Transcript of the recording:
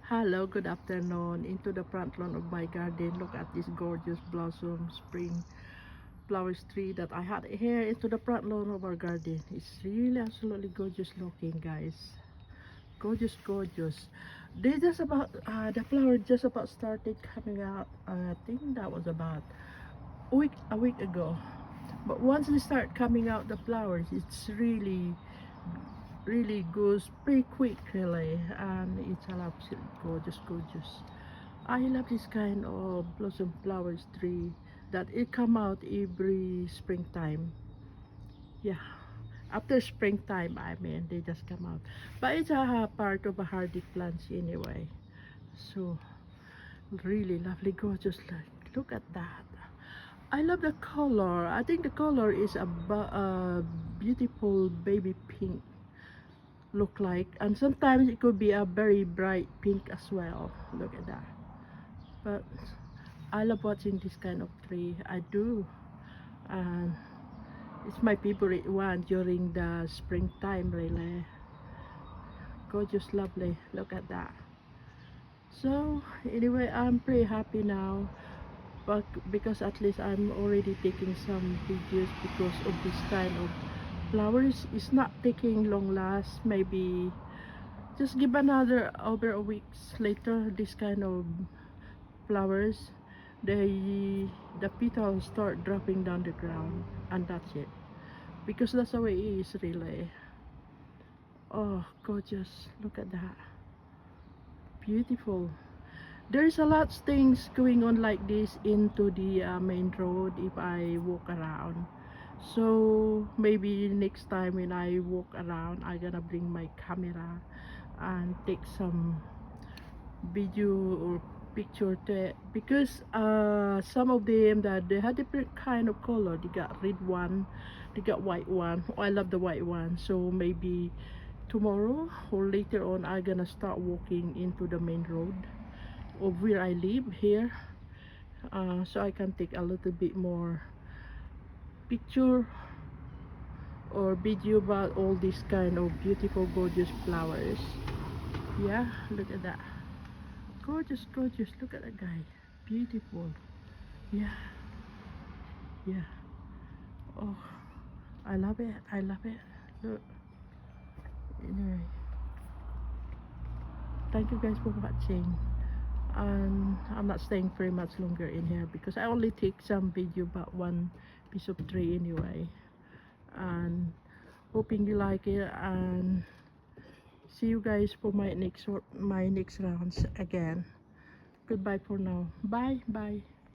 Hello, good afternoon. Into the front lawn of my garden. Look at this gorgeous blossom spring flowers tree that I had here into the front lawn of our garden. It's really absolutely gorgeous looking, guys. Gorgeous, gorgeous. They just about the flower just about started coming out. I think that was about a week ago. But once they start coming out the flowers, it's really goes pretty quick, really, and it's a absolutely gorgeous, gorgeous. I love this kind of blossom flowers tree that it come out every springtime. Yeah, after springtime, I mean, they just come out. But it's a part of a hardy plants anyway. So really lovely, gorgeous. Look at that. I love the color. I think the color is a beautiful baby pink look like, and sometimes it could be a very bright pink as well. Look at that. But I love watching this kind of tree. I do. And it's my favorite one during the springtime, really. Gorgeous, lovely. Look at that. So anyway, I'm pretty happy now, but because at least I'm already taking some videos because of this kind of flowers. It's not taking long last. Maybe just give another over a weeks later, this kind of flowers, the petals start dropping down the ground, and that's it, because that's the way it is, really. Oh, gorgeous. Look at that. Beautiful. There's a lot of things going on like this into the main road if I walk around. So maybe next time when I walk around, I'm gonna bring my camera and take some video or picture to it, because some of them that they had different kind of color. They got red one, they got white one. Oh, I love the white one. So maybe tomorrow or later on I'm gonna start walking into the main road of where I live here, so I can take a little bit more picture or video about all these kind of beautiful gorgeous flowers. Yeah, look at that. Gorgeous, gorgeous. Look at that guy. Beautiful. Yeah, yeah. Oh, I love it. I love it. Look. Anyway, thank you guys for watching. And I'm not staying very much longer in here because I only take some video about one piece of tree anyway. And hoping you like it, and see you guys for my next rounds again. Goodbye for now. Bye bye.